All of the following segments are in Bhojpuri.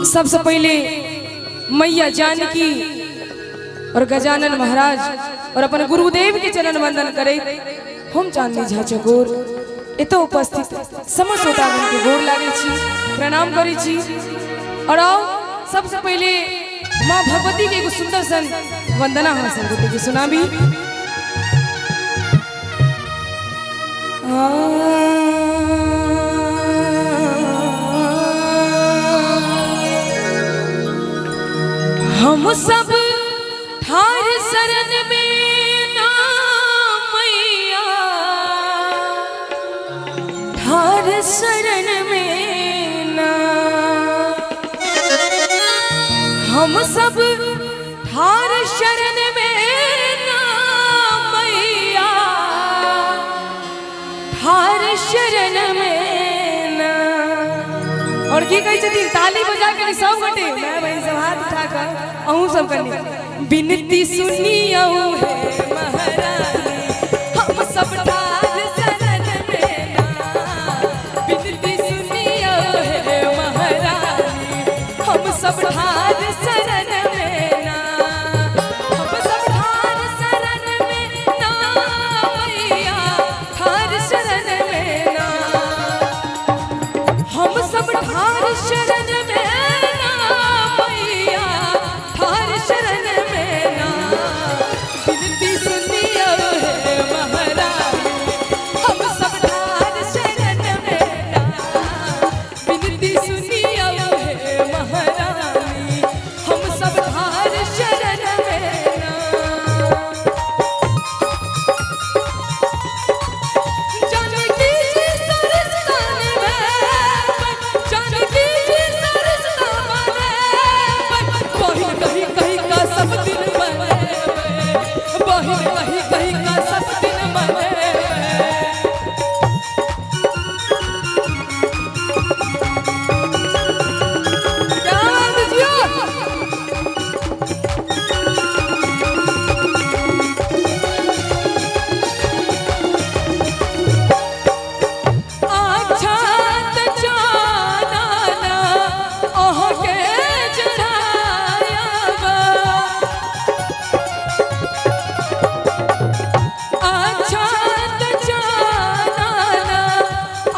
सबसे पहले मैया जानकी और गजानन महाराज और अपन गुरुदेव के चरण वंदन करे। हम चांदनी झा चकोर एत उपस्थित समस्त श्रोतागण के गोर लागे छी, प्रणाम करे छी। और आओ सबसे पहले माँ भगवती के एगो सुंदर सन वंदना हम संगीत के सुनाबी। हम सब ठार शरण में ना मैया, ठार शरण में ना, हम सब ठार शरण में ना मैया, ठार शरण में ना। और की कही छथिन ताली बजा के सब गटे मैं बहन सब हाथ उठाकर अहू सब करनी बिनती सुनियो है महारानी, हम सब ठार शरण में ना। बिनती सुनियो है महारानी, हम सब ठार शरण में ना। हम सब ठार शरण में ना मैया, ठार शरण में ना। हम सब ठार शरण में ना मैया, ठार शरण में ना। बिनती सुनियो है महारानी, हम सब ठार शरण में ना। बिनती सुनियो है महारानी, हम सब ठार शरण में ना। जानकी जी सरस्तान में, जानकी जी सरस्तान में, बहिन कहीं कहीं का सब दिन मने, बहिन कहीं कहीं का सब दिन मने। क्या बात जियो। अच्छा त जाना ना ओह के चढ़ायाबा, अच्छा त जाना ना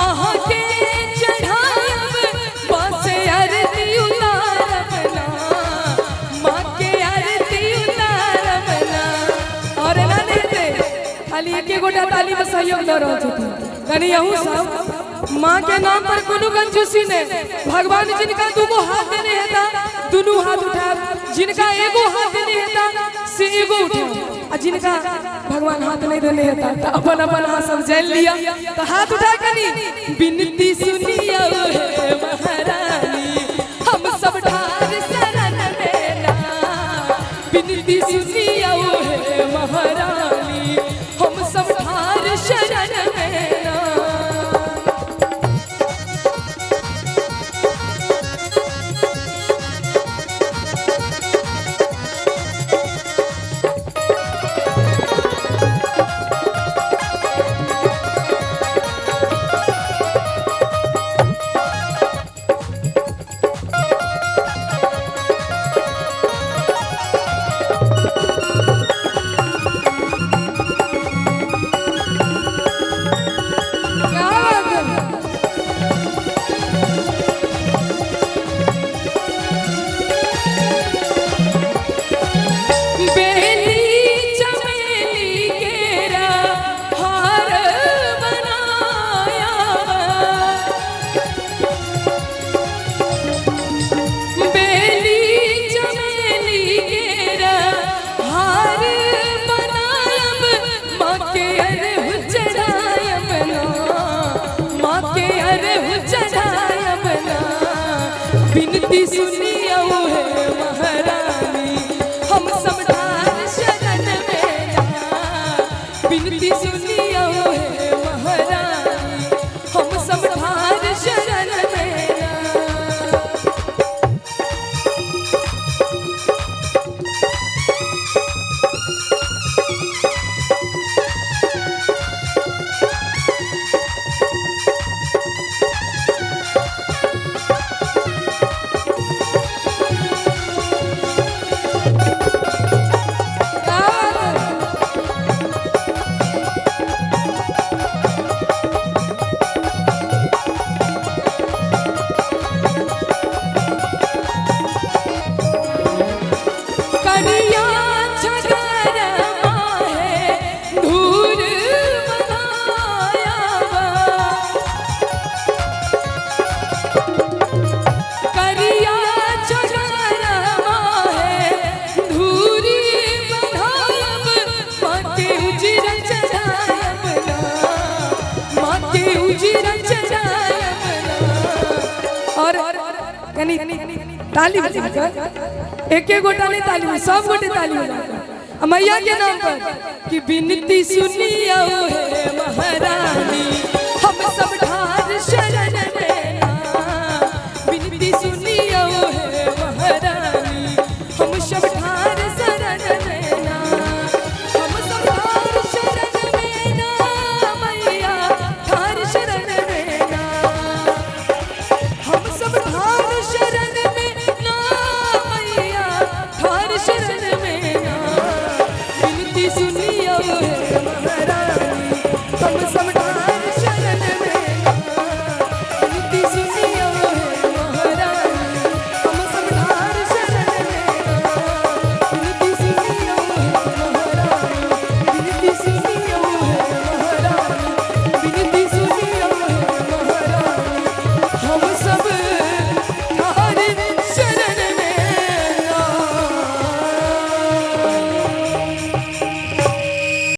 ओह के चढ़ायब। बस आरती उतारब ना, माँ के आरती उतारब ना। और ना देते खाली एक गोटा ताली में सहयोग दे रहे छथिन कनी अहू सब माँ के नाम पर कोनो कंजूसी नहीं। भगवान जिनका दूगो हाथ देने हेता दुनू हाथ उठाब, जिनका एगो हाथ देने हेता से एगो उठाब, आ जिनका भगवान हाथ नहीं देने हेता तो अपन अपन हाथ सब जल लिया। तो हाथ उठा कनी बिनती सुनियो है महारानी, हम सब ठार शरण में ना। बिनती सुनियो है महारानी, हम सब ठार शरण में ना। क्या बात है। बेली चमेली केरा हार बनाया, बेली चमेली केरा हार बनायब। माँ के अरहु चढ़ायब ना, माँ के अरहु चढ़ायब ना। बिनती सुनियो है महारानी, हम सब ठार शरण में ना। बिनती सुनियो है महारानी, हम सब ठार शरण में ना। यानी ताली बजाकर एक एक गोटा नहीं ताली सब गोटे ताली बजाकर मैया के नाम पर कि विनती सुनियो हे महारानी हम सब